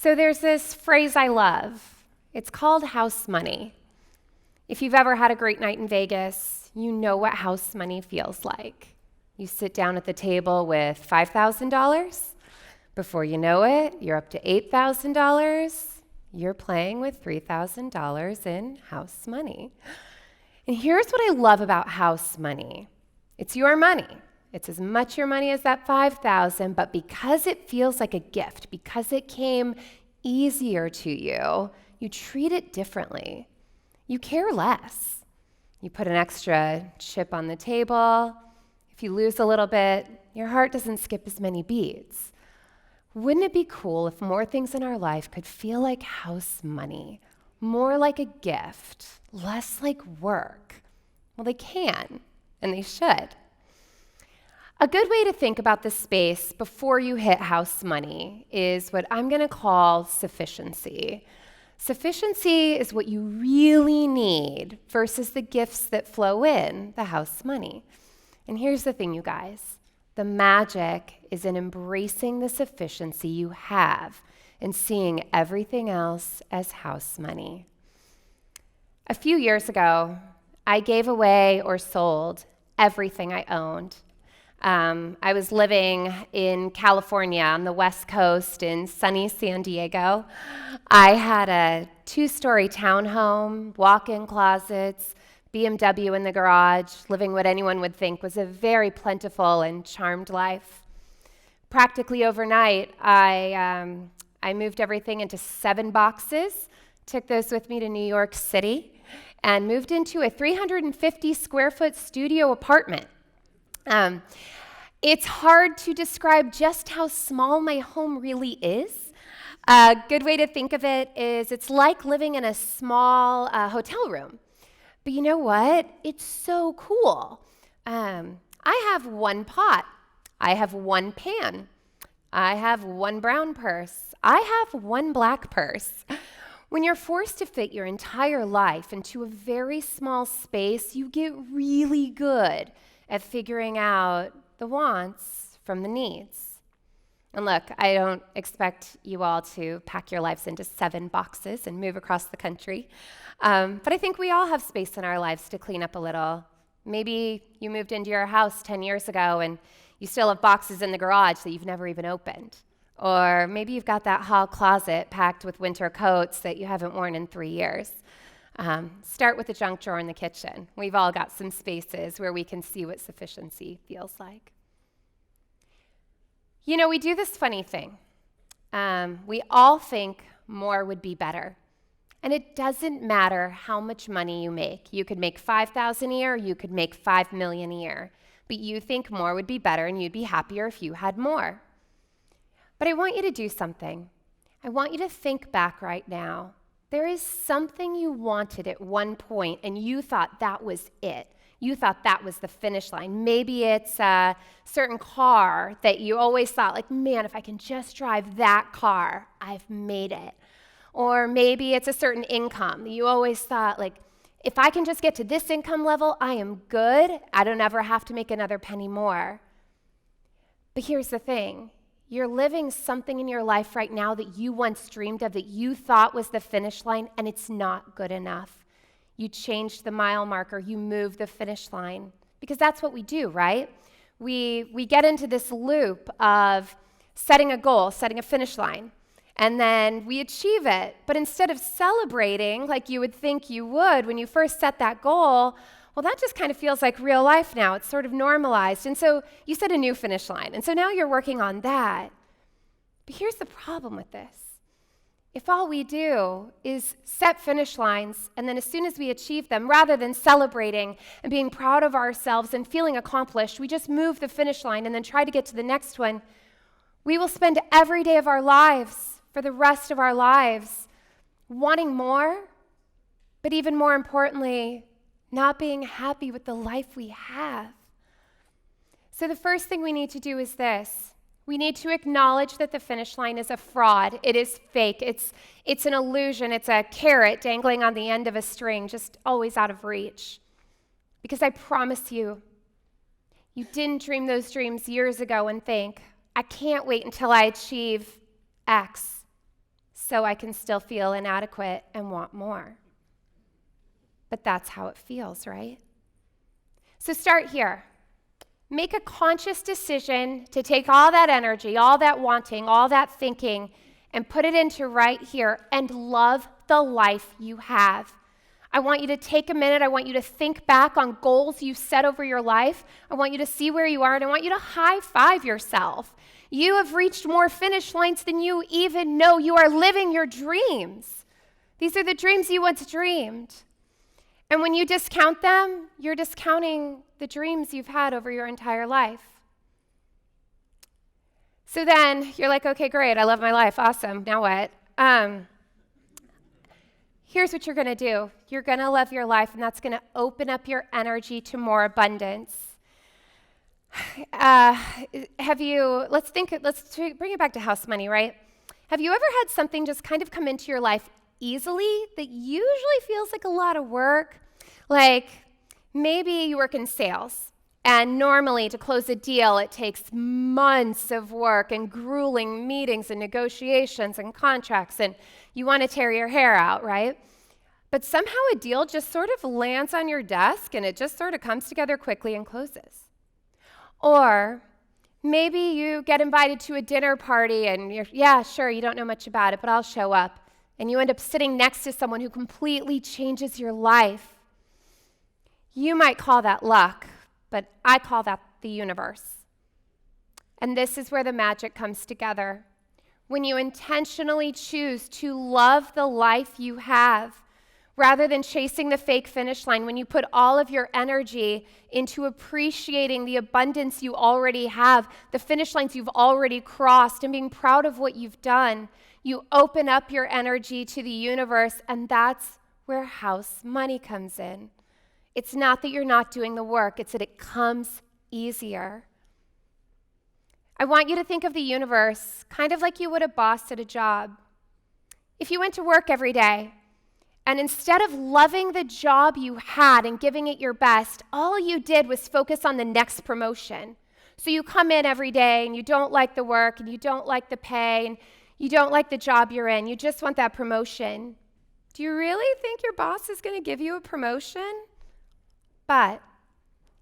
So there's this phrase I love. It's called house money. If you've ever had a great night in Vegas, you know what house money feels like. You sit down at the table with $5,000. Before you know it, you're up to $8,000. You're playing with $3,000 in house money. And here's what I love about house money. It's your money. It's as much your money as that $5,000, but because it feels like a gift, because it came easier to you, you treat it differently. You care less. You put an extra chip on the table. If you lose a little bit, your heart doesn't skip as many beats. Wouldn't it be cool if more things in our life could feel like house money, more like a gift, less like work? Well, they can, and they should. A good way to think about this space before you hit house money is what I'm going to call sufficiency. Sufficiency is what you really need versus the gifts that flow in, the house money. And here's the thing, you guys. The magic is in embracing the sufficiency you have and seeing everything else as house money. A few years ago, I gave away or sold everything I owned. I was living in California on the West Coast in sunny San Diego. I had a 2-story townhome, walk-in closets, BMW in the garage, living what anyone would think was a very plentiful and charmed life. Practically overnight, I moved everything into 7 boxes, took those with me to New York City, and moved into a 350-square-foot studio apartment. It's hard to describe just how small my home really is. A good way to think of it is it's like living in a small hotel room. But you know what? It's so cool. I have 1 pot. I have 1 pan. I have 1 brown purse. I have 1 black purse. When you're forced to fit your entire life into a very small space, you get really good at figuring out the wants from the needs. And look, I don't expect you all to pack your lives into 7 boxes and move across the country. But I think we all have space in our lives to clean up a little. Maybe you moved into your house 10 years ago and you still have boxes in the garage that you've never even opened. Or maybe you've got that hall closet packed with winter coats that you haven't worn in 3 years. Start with the junk drawer in the kitchen. We've all got some spaces where we can see what sufficiency feels like. You know, we do this funny thing. We all think more would be better. And it doesn't matter how much money you make. You could make $5,000 a year, you could make $5 million a year. But you think more would be better and you'd be happier if you had more. But I want you to do something. I want you to think back right now. There is something you wanted at one point and you thought that was it. You thought that was the finish line. Maybe it's a certain car that you always thought, like, man, if I can just drive that car, I've made it. Or maybe it's a certain income. You always thought, like, if I can just get to this income level, I am good. I don't ever have to make another penny more. But here's the thing. You're living something in your life right now that you once dreamed of, that you thought was the finish line, and it's not good enough. You changed the mile marker. You moved the finish line. Because that's what we do, right? We get into this loop of setting a goal, setting a finish line, and then we achieve it. But instead of celebrating like you would think you would when you first set that goal, well, that just kind of feels like real life now. It's sort of normalized. And so you set a new finish line. And so now you're working on that. But here's the problem with this. If all we do is set finish lines, and then as soon as we achieve them, rather than celebrating and being proud of ourselves and feeling accomplished, we just move the finish line and then try to get to the next one, we will spend every day of our lives, for the rest of our lives, wanting more, but even more importantly, not being happy with the life we have. So the first thing we need to do is this. We need to acknowledge that the finish line is a fraud. It is fake. It's an illusion. It's a carrot dangling on the end of a string, just always out of reach. Because I promise you, you didn't dream those dreams years ago and think, I can't wait until I achieve X. so I can still feel inadequate and want more. But that's how it feels, right? So start here. Make a conscious decision to take all that energy, all that wanting, all that thinking, and put it into right here and love the life you have. I want you to take a minute. I want you to think back on goals you set over your life. I want you to see where you are, and I want you to high five yourself. You have reached more finish lines than you even know. You are living your dreams. These are the dreams you once dreamed. And when you discount them, you're discounting the dreams you've had over your entire life. So then you're like, okay, great, I love my life, awesome, now what? Here's what you're gonna do. You're gonna love your life, and that's gonna open up your energy to more abundance. Let's bring it back to house money, right? Have you ever had something just kind of come into your life easily that usually feels like a lot of work? Like maybe you work in sales, and normally to close a deal, it takes months of work and grueling meetings and negotiations and contracts, and you want to tear your hair out, right? But somehow a deal just sort of lands on your desk, and it just sort of comes together quickly and closes. Or maybe you get invited to a dinner party, and you're, yeah, sure, you don't know much about it, but I'll show up. And you end up sitting next to someone who completely changes your life. You might call that luck, but I call that the universe. And this is where the magic comes together. When you intentionally choose to love the life you have, rather than chasing the fake finish line, when you put all of your energy into appreciating the abundance you already have, the finish lines you've already crossed, and being proud of what you've done, you open up your energy to the universe, and that's where house money comes in. It's not that you're not doing the work, it's that it comes easier. I want you to think of the universe kind of like you would a boss at a job. If you went to work every day, and instead of loving the job you had and giving it your best, all you did was focus on the next promotion. So you come in every day and you don't like the work and you don't like the pay and you don't like the job you're in. You just want that promotion. Do you really think your boss is going to give you a promotion? But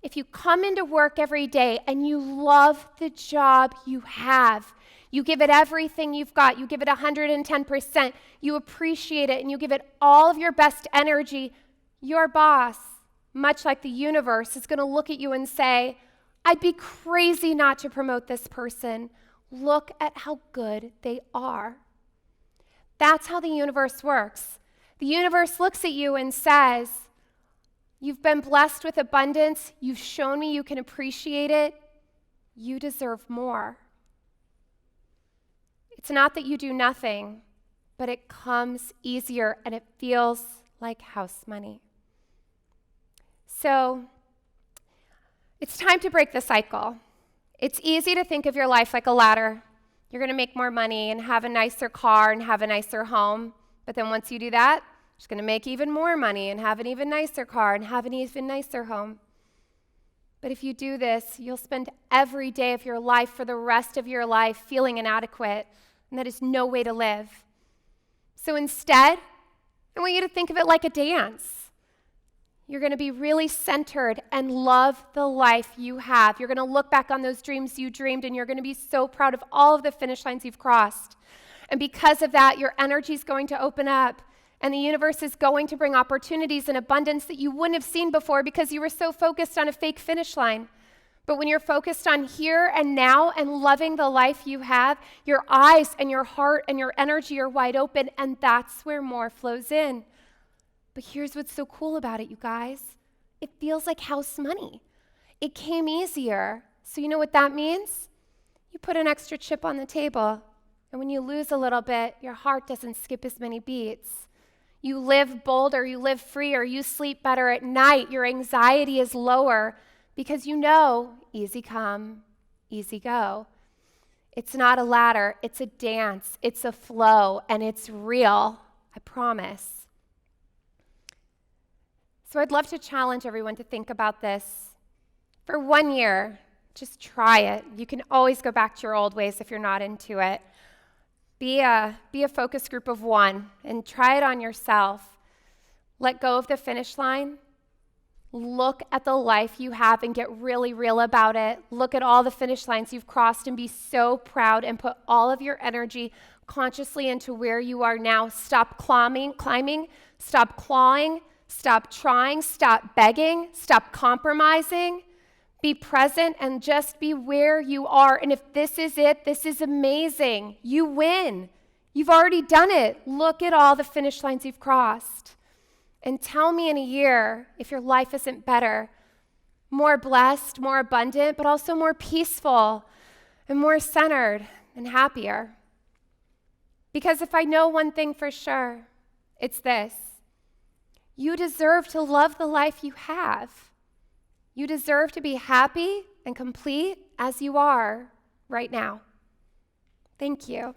if you come into work every day and you love the job you have, you give it everything you've got, you give it 110%, you appreciate it, and you give it all of your best energy, your boss, much like the universe, is going to look at you and say, I'd be crazy not to promote this person. Look at how good they are. That's how the universe works. The universe looks at you and says, you've been blessed with abundance. You've shown me you can appreciate it. You deserve more. It's not that you do nothing, but it comes easier and it feels like house money. So it's time to break the cycle. It's easy to think of your life like a ladder. You're going to make more money and have a nicer car and have a nicer home. But then once you do that, you're just going to make even more money and have an even nicer car and have an even nicer home. But if you do this, you'll spend every day of your life for the rest of your life feeling inadequate, and that is no way to live. So instead, I want you to think of it like a dance. You're going to be really centered and love the life you have. You're going to look back on those dreams you dreamed, and you're going to be so proud of all of the finish lines you've crossed. And because of that, your energy is going to open up, and the universe is going to bring opportunities and abundance that you wouldn't have seen before because you were so focused on a fake finish line. But when you're focused on here and now and loving the life you have, your eyes and your heart and your energy are wide open, and that's where more flows in. But here's what's so cool about it, you guys. It feels like house money. It came easier. So you know what that means? You put an extra chip on the table, and when you lose a little bit, your heart doesn't skip as many beats. You live bolder, you live freer, you sleep better at night, your anxiety is lower because you know, easy come, easy go. It's not a ladder, it's a dance, it's a flow, and it's real, I promise. So I'd love to challenge everyone to think about this. For 1 year, just try it. You can always go back to your old ways if you're not into it. Be a focus group of one and try it on yourself. Let go of the finish line. Look at the life you have and get really real about it. Look at all the finish lines you've crossed and be so proud and put all of your energy consciously into where you are now. Stop climbing, stop clawing, stop trying, stop begging, stop compromising. Be present and just be where you are. And if this is it, this is amazing. You win. You've already done it. Look at all the finish lines you've crossed. And tell me in a year if your life isn't better, more blessed, more abundant, but also more peaceful and more centered and happier. Because if I know one thing for sure, it's this. You deserve to love the life you have. You deserve to be happy and complete as you are right now. Thank you.